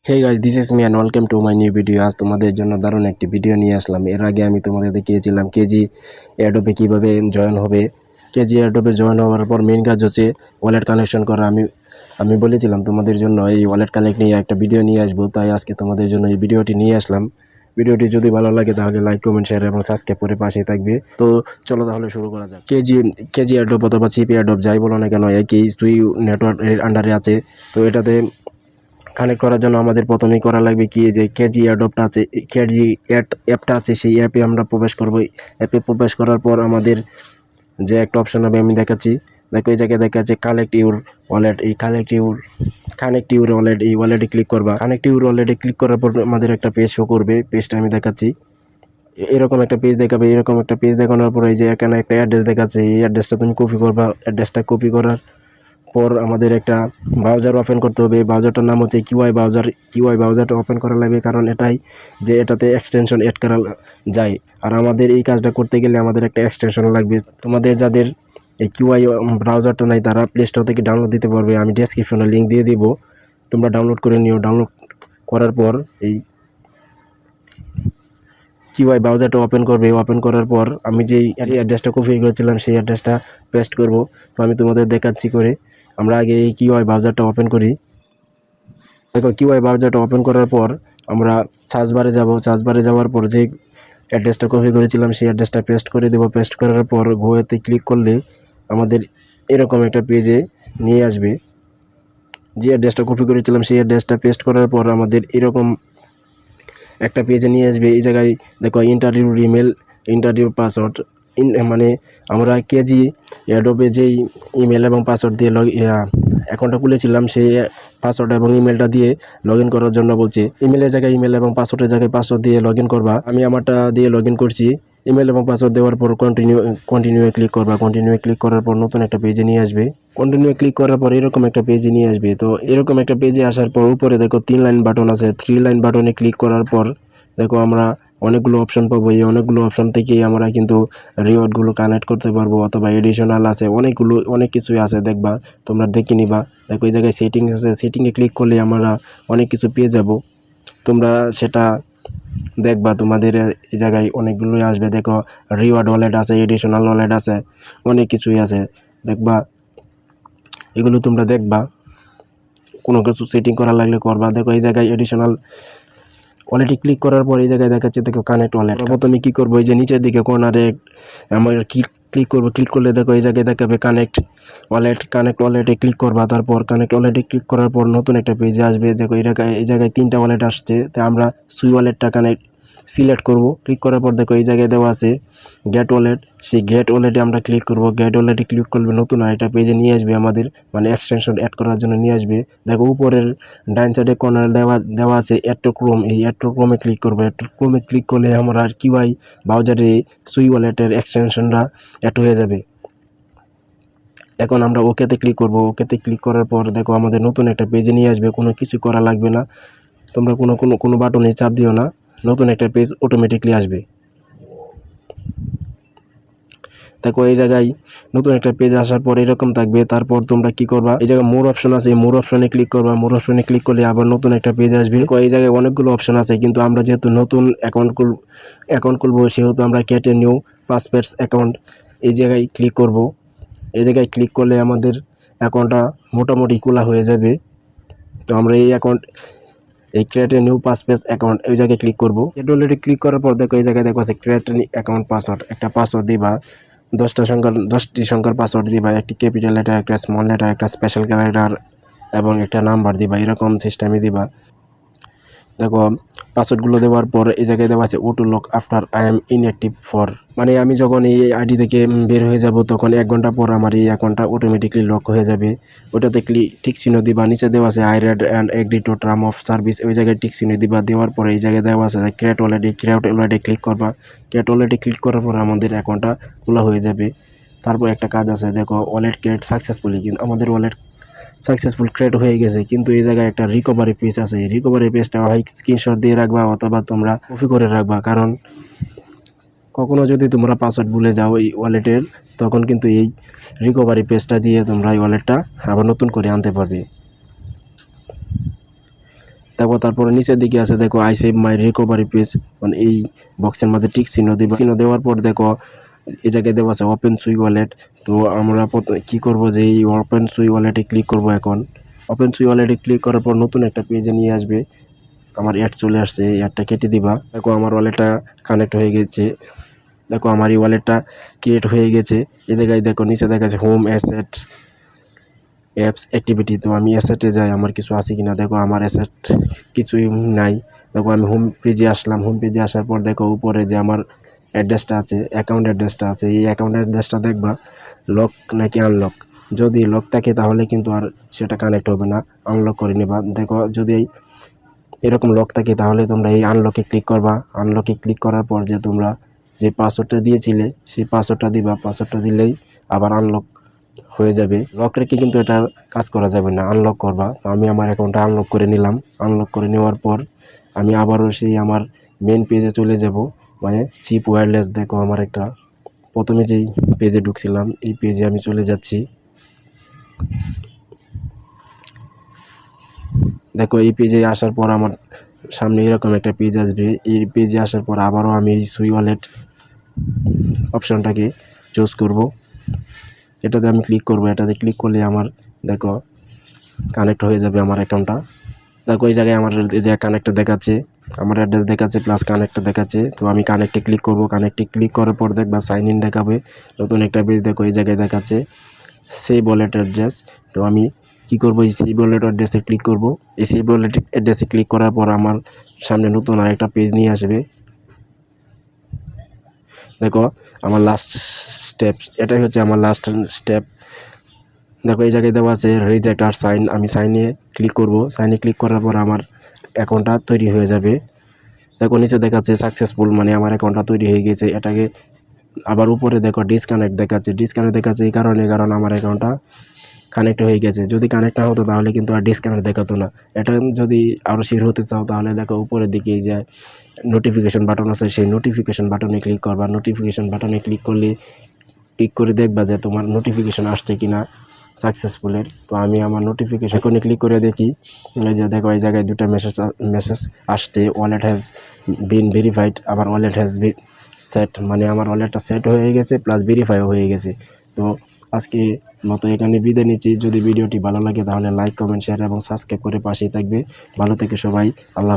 Hey guys, this is me and welcome to my new video. আজ তোমাদের জন্য দারুণ একটি ভিডিও নিয়ে আসলাম। এর আগে আমি তোমাদের দেখিয়েছিলাম কেজি অ্যাডোবে কীভাবে জয়েন হবে। কেজি অ্যাডোবে জয়েন হওয়ার পর মেইন কাজ হচ্ছে ওয়ালেট কানেকশন করা। আমি বলেছিলাম তোমাদের জন্য এই ওয়ালেট কানেক্ট নিয়ে একটা ভিডিও নিয়ে আসবো, তাই আজকে তোমাদের জন্য এই ভিডিওটি নিয়ে আসলাম। ভিডিওটি যদি ভালো লাগে তাহলে লাইক, কমেন্ট, শেয়ার এবং সাবস্ক্রাইব করে পাশে থাকবে। তো চলো তাহলে শুরু করা যাক। কেজি অ্যাডোব অথবা চিপি অ্যাডোব যাই বলো না কেন, একই সুই নেটওয়ার্কের আন্ডারে আছে। তো এটাতে কানেক্ট করার জন্য আমাদের প্রথমেই করা লাগবে কি, যে কেজি অ্যাডোবটা আছে, কেজি অ্যাপটা আছে, সেই অ্যাপে আমরা প্রবেশ করব। অ্যাপে প্রবেশ করার পর আমাদের যে একটা অপশন হবে আমি দেখাচ্ছি। দেখো এই জায়গায় দেখা যাচ্ছে কালেক্ট ইউর ওয়ালেট। এই কানেক্ট ইউর ওয়ালেট, এই ওয়ালেটে ক্লিক করবা। কানেক্ট ইউর ওয়ালেটে ক্লিক করার পর আমাদের একটা পেজ শো করবে। পেজটা আমি দেখাচ্ছি। এরকম একটা পেজ দেখাবে। এরকম একটা পেজ দেখানোর পর এই যে এখানে একটা অ্যাড্রেস দেখাচ্ছে, এই অ্যাড্রেসটা তুমি কপি করবা। অ্যাড্রেসটা কপি করার পর আমাদের একটা ব্রাউজার ওপেন করতে হবে। ব্রাউজারটার নাম হচ্ছে কিউআই ব্রাউজারটা ওপেন করা লাগবে, কারণ এটাতে এক্সটেনশন অ্যাড করা যায়। আর আমাদের এই কাজটা করতে গেলে আমাদের একটা এক্সটেনশন লাগবে। তোমাদের যাদের এই কিউআই ব্রাউজারটা নাই তারা প্লে স্টোর থেকে ডাউনলোড দিতে পারবে। আমি ডেসক্রিপশনে লিঙ্ক দিয়ে দিব, তোমরা ডাউনলোড করে নিও। ডাউনলোড করার পর এই কিউআই ব্রাউজারটা ওপেন করবে। ওপেন করার পর আমি যেই অ্যাড্রেসটা কপি করেছিলাম সেই অ্যাড্রেসটা পেস্ট করব। তো আমি তোমাদের দেখাচ্ছি করে। আমরা আগে এই কিউআই ব্রাউজারটা ওপেন করি। দেখো কিউআই ব্রাউজারটা ওপেন করার পর আমরা সার্চ বারে যাব। সার্চ বারে যাওয়ার পর যে অ্যাড্রেসটা কপি করেছিলাম সেই অ্যাড্রেসটা পেস্ট করে দেব। পেস্ট করার পর গোতে ক্লিক করলে আমাদের এরকম একটা পেজে নিয়ে আসবে। যে অ্যাড্রেসটা কপি করেছিলাম সেই অ্যাড্রেসটা পেস্ট করার পর আমাদের এরকম একটা পেজে নিয়ে আসবে। এই জায়গায় দেখো ইন্টারভিউ ইমেল, ইন্টারভিউ পাসওয়ার্ড, মানে আমরা কেজি অ্যাডোবে যেই ইমেল এবং পাসওয়ার্ড দিয়ে অ্যাকাউন্টটা খুলেছিলাম সেই পাসওয়ার্ড এবং ইমেলটা দিয়ে লগ ইন করার জন্য বলছে। ইমেলের জায়গায় ইমেল এবং পাসওয়ার্ডের জায়গায় পাসওয়ার্ড দিয়ে লগ ইন করবা। আমি আমারটা দিয়ে লগ ইন করছি। ইমেল এবং পাসওয়ার্ড দেওয়ার পর কন্টিনিউ ক্লিক করবা। কন্টিনিউ ক্লিক করার পর নতুন একটা পেজে নিয়ে আসবে। কন্টিনিউ ক্লিক করার পর এরকম একটা পেজে নিয়ে আসবে। তো এরকম একটা পেজে আসার পর উপরে দেখো 3 লাইন বাটন আছে। 3 লাইন বাটনে ক্লিক করার পর দেখো আমরা অনেকগুলো অপশন পাবো। এই অনেকগুলো অপশন থেকেই আমরা কিন্তু রিওয়ার্ডগুলো কানেক্ট করতে পারবো, অথবা এডিশনাল আছে, অনেক কিছুই আছে। দেখবা, তোমরা দেখে নিবা। দেখো এই জায়গায় সেটিংস আছে। সেটিংয়ে ক্লিক করলে আমরা অনেক কিছু পেয়ে যাব। তোমরা সেটা দেখবা, তোমাদের এই জায়গায় অনেকগুলোই আসবে। দেখো রিওয়ার্ড ওয়ালেট আছে, এডিশনাল ওয়ালেট আছে, অনেক কিছুই আছে। দেখবা, এগুলো তোমরা দেখবা, কোনো কিছু সেটিং করা লাগলে করবা। দেখো এই জায়গায় এডিশনাল ওয়ালেটে ক্লিক করার পর এই জায়গায় দেখাচ্ছে দেখো কানেক্ট ওয়ালেট। প্রথমে কী করবো, এই যে নিচের দিকে কর্নারে আমার ক্লিক করবো। ক্লিক করলে দেখো এই জায়গায় দেখাবে কানেক্ট ওয়ালেটে ক্লিক করবা। তারপর কানেক্ট ওয়ালেটে ক্লিক করার পর নতুন একটা পেজে আসবে। দেখো এই জায়গায় 3টা ওয়ালেট আসছে। তো আমরা সুই ওয়ালেটটা সিলেক্ট করব। ক্লিক করার পর দেখো এই জায়গায় দেওয়া আছে গেট ওয়ালেট। সেই গেট ওয়ালেটে আমরা ক্লিক করব। গেট ওয়ালেটে ক্লিক করলে নতুন আর একটা পেজে নিয়ে আসবে, আমাদের মানে এক্সটেনশন অ্যাড করার জন্য নিয়ে আসবে। দেখো উপরের ডাইন সাইডে কর্নার দেওয়া আছে অ্যাড টু ক্রোম। এই অ্যাড টু ক্রোমে ক্লিক করবো। অ্যাড টু ক্রোমে ক্লিক করলে আমরা কিউআই ব্রাউজারে সুই ওয়ালেটের এক্সটেনশনটা অ্যাড হয়ে যাবে। এখন আমরা ওকেতে ক্লিক করব। ওকেতে ক্লিক করার পর দেখো আমাদের নতুন একটা পেজে নিয়ে আসবে। কোনো কিছু করা লাগবে না, তোমরা কোনো বাটনে চাপ দিও না, নতুন একটা পেজ অটোমেটিকলি আসবে। দেখো এই জায়গায় নতুন একটা পেজ আসার পর এরকম থাকবে। তারপর তোমরা কি করবা, এই জায়গায় মোর অপশন আছে, মোর অপশনে ক্লিক করবা। মোর অপশনে ক্লিক করলে আবার নতুন একটা পেজ আসবে। এই জায়গায় অনেকগুলো অপশন আছে, কিন্তু আমরা যেহেতু নতুন অ্যাকাউন্ট খুলবো সেহেতু আমরা কেটে নিউ পাসপোর্টস অ্যাকাউন্ট এই জায়গায় ক্লিক করব। এই জায়গায় ক্লিক করলে আমাদের অ্যাকাউন্টটা মোটামুটি খোলা হয়ে যাবে। তো আমরা এই create a new passport account এই জায়গায় ক্লিক করব। এটা অলরেডি ক্লিক করার পর দেখো এই জায়গায় দেখো আছে ক্রিয়েট অ্যাকাউন্ট পাসওয়ার্ড। একটা পাসওয়ার্ড দিবা, 10টি সংখ্যার পাসওয়ার্ড দিবা। একটি ক্যাপিটাল লেটার, একটা স্মল লেটার, একটা স্পেশাল ক্যারেক্টার এবং একটা নাম্বার দিবা। এরকম সিস্টেমে দিবা। দেখো পাসওয়ার্ডগুলো দেওয়ার পর এই জায়গায় দেওয়া আছে auto lock after I am inactive for, মানে আমি যখন এই আইডি থেকে বের হয়ে যাব তখন 1 ঘন্টা পর আমার এই অ্যাকাউন্টটা অটোমেটিকলি লক হয়ে যাবে। ওটাতে ঠিক চিহ্ন দিবা। নিচে দেওয়া আছে I red and agree to term of service, ওই জায়গায় ঠিক চিহ্ন দিবা। দেওয়ার পরে এই জায়গায় দেওয়া আছে ক্রিয়েট ওয়ালেটে ক্লিক করবা। ক্রিয়েট ওয়ালেটে ক্লিক করার পর আমাদের অ্যাকাউন্টটা খোলা হয়ে যাবে। তারপর একটা কাজ আছে, দেখো ওয়ালেট ক্রিয়েট সাকসেসফুলি, কিন্তু আমাদের ওয়ালেট সাকসেসফুল ক্রিয়েট হয়ে গেছে। কিন্তু এই জায়গায় একটা রিকভারি পেজ আছে। এই রিকভারি পেজটা হয় স্ক্রিনশট দিয়ে রাখবা অথবা তোমরা কপি করে রাখবা, কারণ কখনো যদি তোমরা পাসওয়ার্ড ভুলে যাও এই ওয়ালেটের, তখন কিন্তু এই রিকভারি পেজটা দিয়ে তোমরা এই ওয়ালেটটা আবার নতুন করে আনতে পারবে। দেখো তারপরে নিচের দিকে আছে দেখো I save my recovery page, মানে এই বক্সের মাঝে টিক চিহ্ন দিবা। চিহ্ন দেওয়ার পর দেখো এই জায়গায় দেওয়া আছে ওপেন সুই ওয়ালেট। তো আমরা কি করব যে এই ওপেন সুই ওয়ালেটে ক্লিক করব। এখন ওপেন সুই ওয়ালেটে ক্লিক করার পর নতুন একটা পেজে নিয়ে আসবে। আমার অ্যাড চলে আসছে, এই অ্যাডটা কেটে দিবা। দেখো আমার ওয়ালেটটা কানেক্ট হয়ে গেছে। দেখো আমার এই ওয়ালেটটা ক্রিয়েট হয়ে গেছে। এই জায়গায় দেখো নিচে দেখা যাচ্ছে হোম অ্যাসেটস অ্যাপস অ্যাক্টিভিটি। তো আমি অ্যাসেটে যাই, আমার কিছু আছে কিনা। দেখো আমার অ্যাসেট কিছুই নাই। দেখো আমি হোম পেজে আসলাম। হোম পেজে আসার পর দেখো উপরে যে আমার অ্যাড্রেসটা আছে, অ্যাকাউন্ট অ্যাড্রেসটা আছে, এই অ্যাকাউন্ট অ্যাড্রেসটা দেখবা লক নাকি আনলক। যদি লক থাকে তাহলে কিন্তু আর সেটা কানেক্ট হবে না, আনলক করে নেবা। দেখো যদি এরকম লক থাকে তাহলে তোমরা এই আনলকে ক্লিক করবা। আনলকে ক্লিক করার পর যে তোমরা যে পাসওয়ার্ডটা দিয়েছিলে সেই পাসওয়ার্ডটা দিবা। পাসওয়ার্ডটা দিলেই আবার আনলক হয়ে যাবে। লক রেখে কিন্তু এটা কাজ করা যাবে না, আনলক করবা। তো আমি আমার অ্যাকাউন্টটা আনলক করে নিলাম। আনলক করে নেওয়ার পর আমি আবারও সেই আমার মেন পেজে চলে যাব, মানে চিপ ওয়্যারলেস। দেখো আমার একটা প্রথমে যেই পেজে ঢুকছিলাম এই পেজে আমি চলে যাচ্ছি। দেখো এই পেজে আসার পর আমার সামনে এরকম একটা পেজ আসবে। এই পেজে আসার পর আবারও আমি এই সুই ওয়ালেট অপশনটাকে চুজ করব। এটাতে আমি ক্লিক করব। এটাতে ক্লিক করলে আমার দেখো কানেক্ট হয়ে যাবে আমার অ্যাকাউন্টটা। দেখো এই জায়গায় আমার যে কানেক্টে দেখাচ্ছে, আমার অ্যাড্রেস দেখাচ্ছে প্লাস কানেক্টে দেখাচ্ছে। তো আমি কানেক্টে ক্লিক করব। কানেক্টে ক্লিক করার পর দেখবা সাইন ইন দেখাবে, নতুন একটা পেজ। দেখো এই জায়গায় দেখাচ্ছে সেভ ওয়ালেট অ্যাড্রেস। তো আমি কি করব, এই সেভ ওয়ালেট অ্যাড্রেসে ক্লিক করব। এই সেভ ওয়ালেট অ্যাড্রেসে ক্লিক করার পর আমার সামনে নতুন আরেকটা পেজ নিয়ে আসবে। দেখো আমার লাস্ট স্টেপ, এটাই হচ্ছে আমার লাস্ট স্টেপ। দেখো এই জায়গায় দেওয়া আছে রিজেক্ট আর সাইন। আমি সাইনে ক্লিক করব। সাইনে ক্লিক করার পর আমার অ্যাকাউন্টটা তৈরি হয়ে যাবে। দেখো নিচে দেখাচ্ছে সাকসেসফুল, মানে আমার অ্যাকাউন্টটা তৈরি হয়ে গেছে। এটাকে আবার উপরে দেখো ডিসকানেক্ট দেখাচ্ছে। ডিসকানেক্ট দেখাচ্ছে এই কারণে, কারণ আমার অ্যাকাউন্টটা কানেক্ট হয়ে গেছে। যদি কানেক্ট না হতো তাহলে কিন্তু আর ডিসকানেক্ট দেখাতো না। এটা যদি আরও শিওর হতে চাও তাহলে দেখো উপরের দিকে যে নোটিফিকেশন বাটন আছে সেই নোটিফিকেশন বাটনে ক্লিক করবা। নোটিফিকেশন বাটনে ক্লিক করে দেখবা যে তোমার নোটিফিকেশন আসছে কিনা সাকসেসফুলের। তো আমি আমার নোটিফিকেশন এখনই ক্লিক করে দেখি। এই যে দেখো এই জায়গায় দুটো মেসেজ আসছে, ওয়ালেট হ্যাজ বিন ভেরিফাইড, আবার ওয়ালেট হ্যাজ বিন সেট, মানে আমার ওয়ালেটটা সেট হয়ে গেছে প্লাস ভেরিফাইও হয়ে গেছে। তো আজকে মতো এখানে বিদায় নিচ্ছি। যদি ভিডিওটি ভালো লাগে তাহলে লাইক, কমেন্ট, শেয়ার এবং সাবস্ক্রাইব করে পাশেই থাকবে। ভালো থেকে সবাই, আল্লাহ হাফেজ।